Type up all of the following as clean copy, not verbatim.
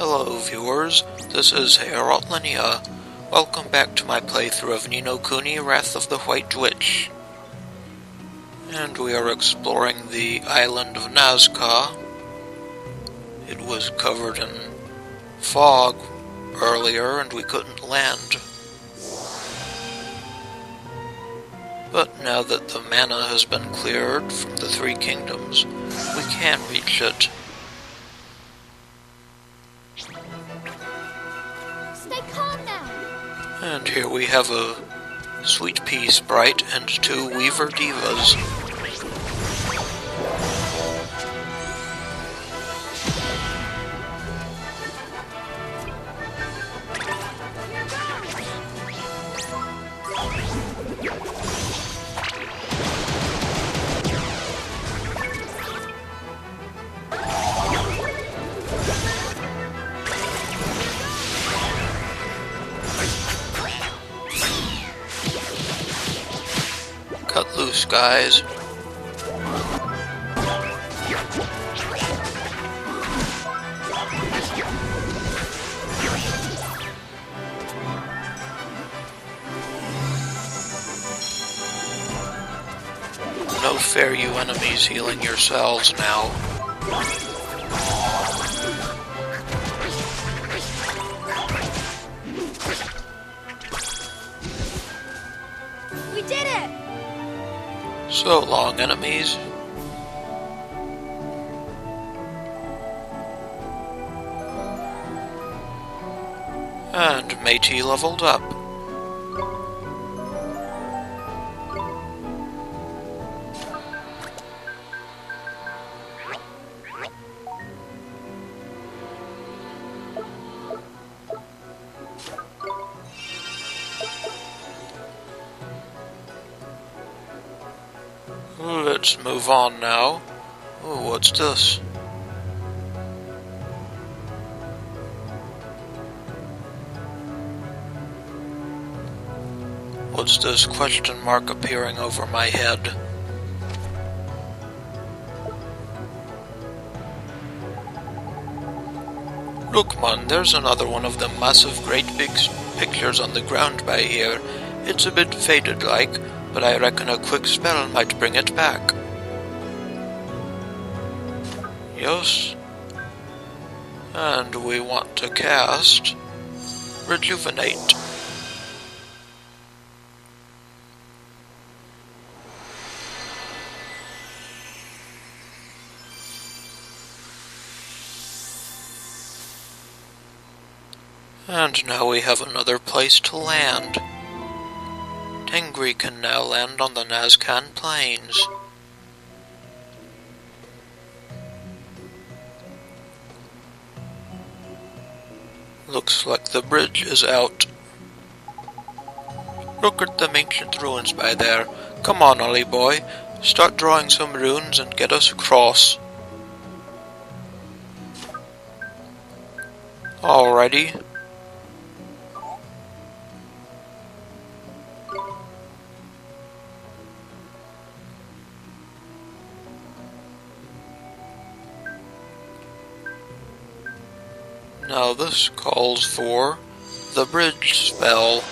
Hello viewers, this is Ara. Welcome back to my playthrough of Ni no Kuni, Wrath of the White Witch. And we are exploring the island of Nazcaä. It was covered in fog earlier and we couldn't land. But now that the mana has been cleared from the three kingdoms, we can reach it. Stay calm now. And here we have a Sweet Pea Sprite and two Weaver Divas. Cut loose, guys. No fair, you enemies, healing yourselves now. We did it! So long, enemies. And Métis leveled up. Let's move on now. Oh, what's this? What's this question mark appearing over my head? Look, man, there's another one of them massive great big pictures on the ground by here. It's a bit faded like, but I reckon a quick spell might bring it back. Yes. And we want to cast Rejuvenate. And now we have another place to land. Tengri can now land on the Nazcaän plains. Looks like the bridge is out. Look at them ancient ruins by there. Come on, Ollie boy. Start drawing some runes and get us across. Alrighty. Now this calls for the bridge spell.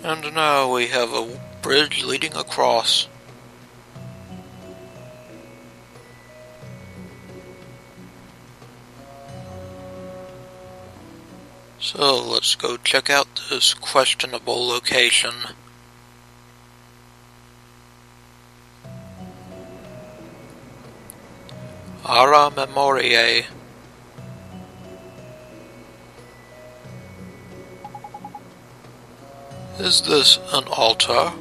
And now we have a bridge leading across. So let's go check out this questionable location. Ara Memoriae. Is this an altar?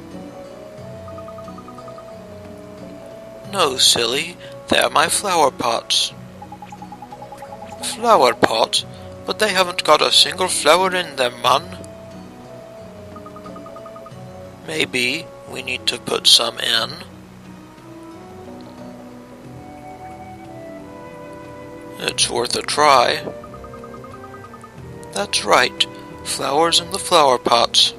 No, silly. They're my flower pots. Flower pots? But they haven't got a single flower in them, man. Maybe we need to put some in. It's worth a try. That's right. Flowers in the flower pots.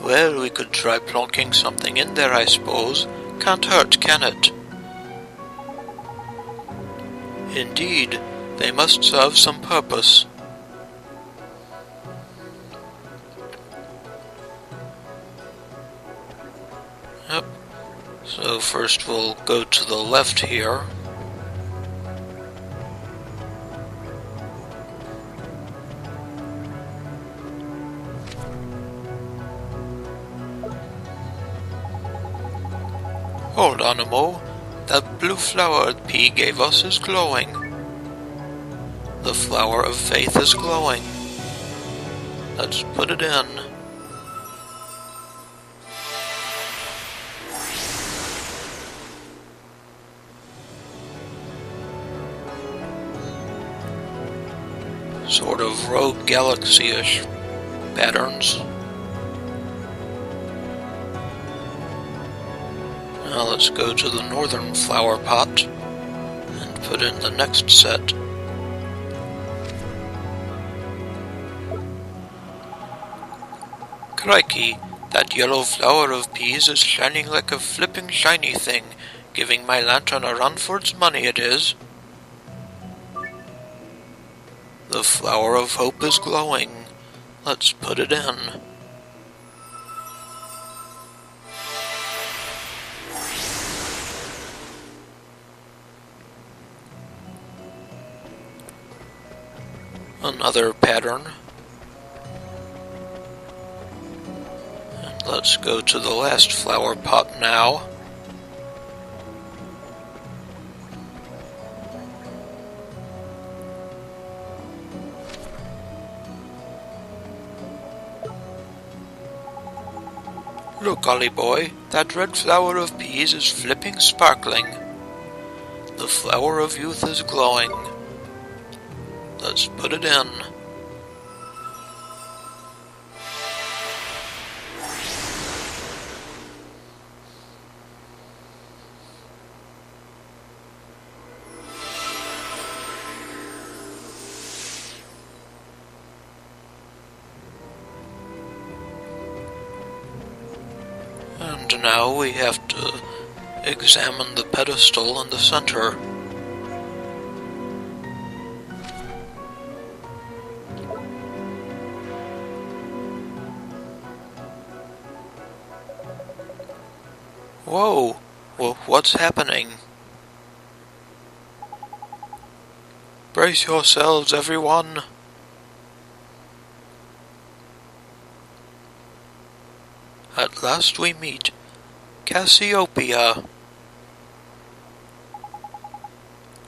Well, we could try plonking something in there, I suppose. Can't hurt, can it? Indeed, they must serve some purpose. Yep. So first we'll go to the left here. Hold on a mo. That blue flower P gave us is glowing. The flower of faith is glowing. Let's put it in. Sort of rogue galaxy-ish patterns. Now let's go to the northern flower pot and put in the next set. Crikey, that yellow flower of peas is shining like a flipping shiny thing, giving my lantern a run for its money it is. The flower of hope is glowing. Let's put it in. Another pattern. And let's go to the last flower pot now. Look, Ollie boy, that red flower of peas is flipping sparkling. The flower of youth is glowing. Let's put it in. And now we have to examine the pedestal in the center. Whoa! Well, what's happening? Brace yourselves, everyone! At last we meet Cassiopeia.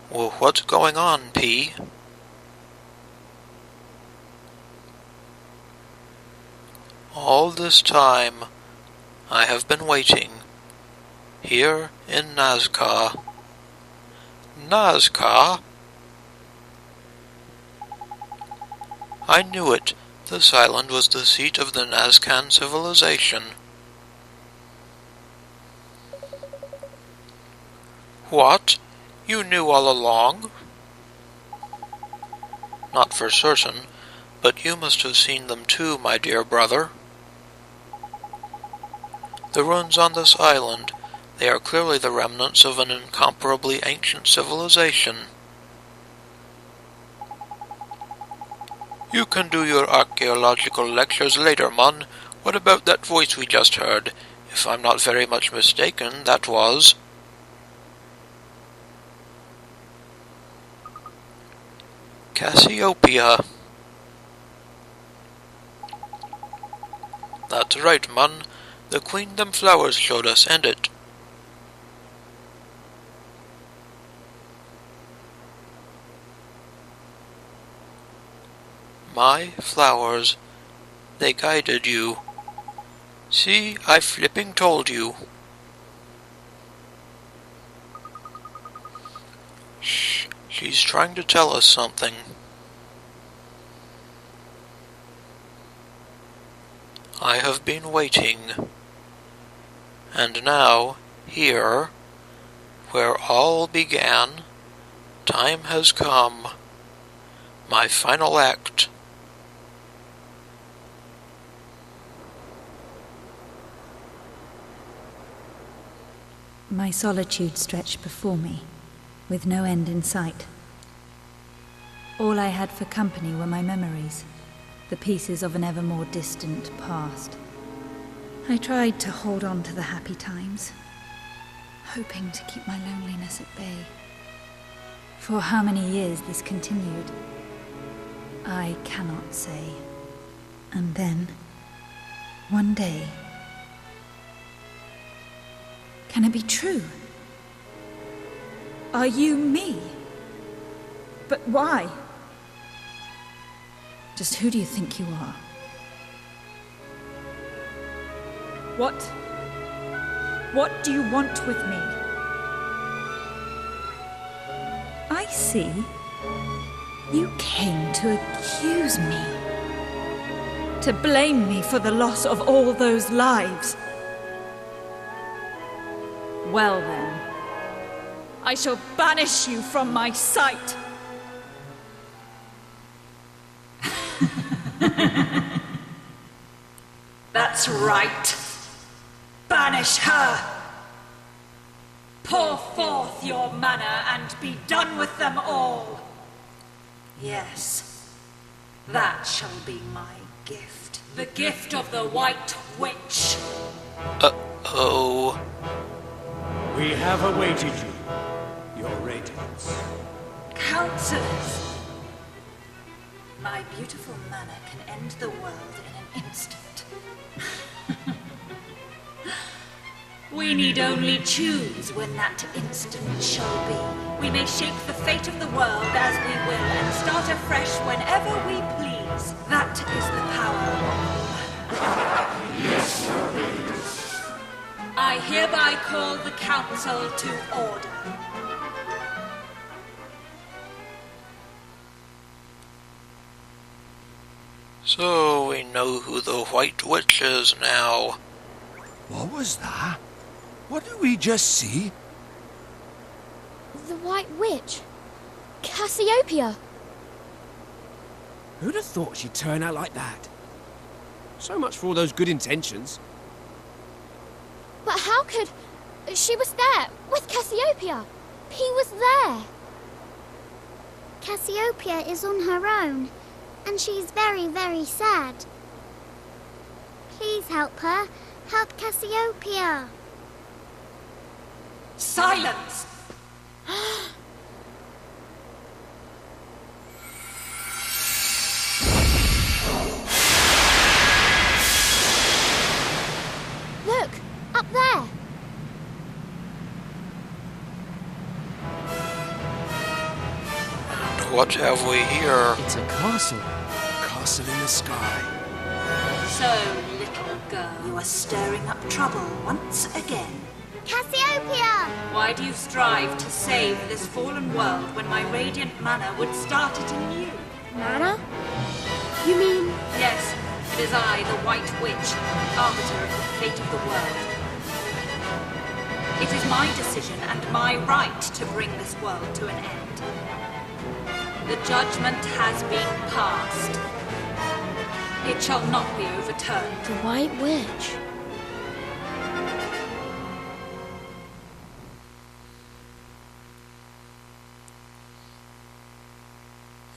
Well, what's going on, P? All this time, I have been waiting. Here in Nazcaä. Nazcaä? I knew it. This island was the seat of the Nazcaän civilization. What? You knew all along? Not for certain, but you must have seen them too, my dear brother. The ruins on this island, they are clearly the remnants of an incomparably ancient civilization. You can do your archaeological lectures later, Mun. What about that voice we just heard? If I'm not very much mistaken, that was... Cassiopeia. That's right, Mun. The queen them flowers showed us, and it. My flowers. They guided you. See, I flipping told you. Shh, she's trying to tell us something. I have been waiting. And now, here, where all began, time has come. My final act. My solitude stretched before me, with no end in sight. All I had for company were my memories, the pieces of an ever more distant past. I tried to hold on to the happy times, hoping to keep my loneliness at bay. For how many years this continued, I cannot say. And then, one day... Can it be true? Are you me? But why? Just who do you think you are? What do you want with me? I see. You came to accuse me. To blame me for the loss of all those lives. Well then, I shall banish you from my sight. That's right. Banish her. Pour forth your mana and be done with them all. Yes, that shall be my gift. The gift of the White Witch. Uh-oh. We have awaited you, your radiance. Counselors! My beautiful mana can end the world in an instant. We need only choose when that instant shall be. We may shape the fate of the world as we will and start afresh whenever we please. That is the power of yes, I hereby call the council to order. So we know who the White Witch is now. What was that? What did we just see? The White Witch. Cassiopeia. Who'd have thought she'd turn out like that? So much for all those good intentions. But how could... She was there, with Cassiopeia. He was there. Cassiopeia is on her own, and she's very, very sad. Please help her. Help Cassiopeia. Silence! Look, up there. What have we here? It's a castle. Castle in the sky. So, little girl, you are stirring up trouble once again. Cassiopeia! Why do you strive to save this fallen world when my radiant mana would start it anew? Mana? You mean... Yes, it is I, the White Witch, arbiter of the fate of the world. It is my decision and my right to bring this world to an end. The judgment has been passed. It shall not be overturned. The White Witch?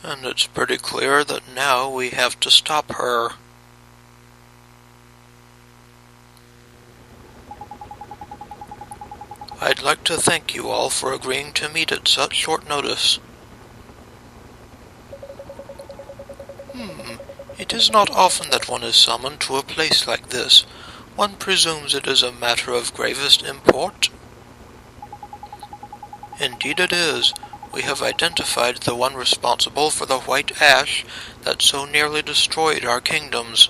And it's pretty clear that now we have to stop her. I'd like to thank you all for agreeing to meet at such short notice. It is not often that one is summoned to a place like this. One presumes it is a matter of gravest import. Indeed it is. We have identified the one responsible for the white ash that so nearly destroyed our kingdoms.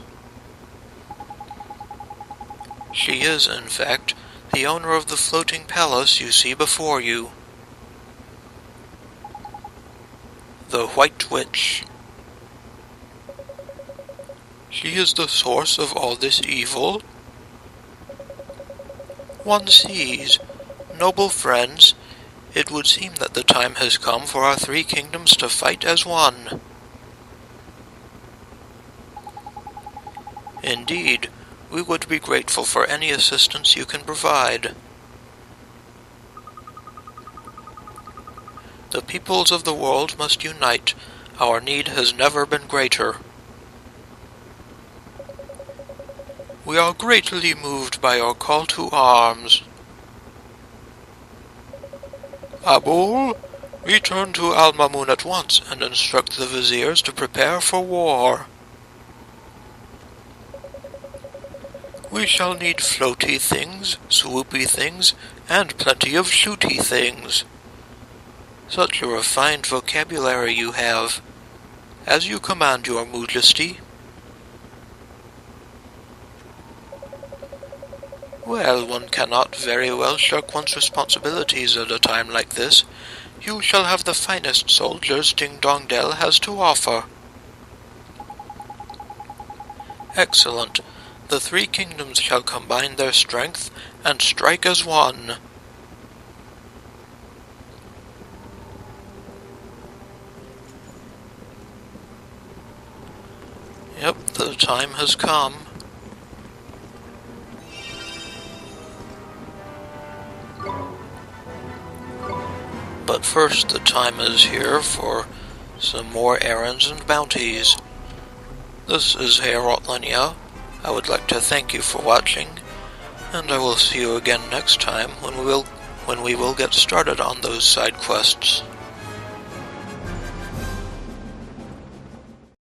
She is, in fact, the owner of the floating palace you see before you. The White Witch. She is the source of all this evil. One sees, noble friends, it would seem that the time has come for our three kingdoms to fight as one. Indeed, we would be grateful for any assistance you can provide. The peoples of the world must unite. Our need has never been greater. We are greatly moved by your call to arms. Abul, return to Al-Mamun at once and instruct the viziers to prepare for war. We shall need floaty things, swoopy things, and plenty of shooty things. Such a refined vocabulary you have. As you command, your majesty. Well, one cannot very well shirk one's responsibilities at a time like this. You shall have the finest soldiers Ding Dong Dell has to offer. Excellent. The three kingdoms shall combine their strength and strike as one. Yep, the time has come. But first, the time is here for some more errands and bounties. This is Ara. I would like to thank you for watching, and I will see you again next time when we will get started on those side quests.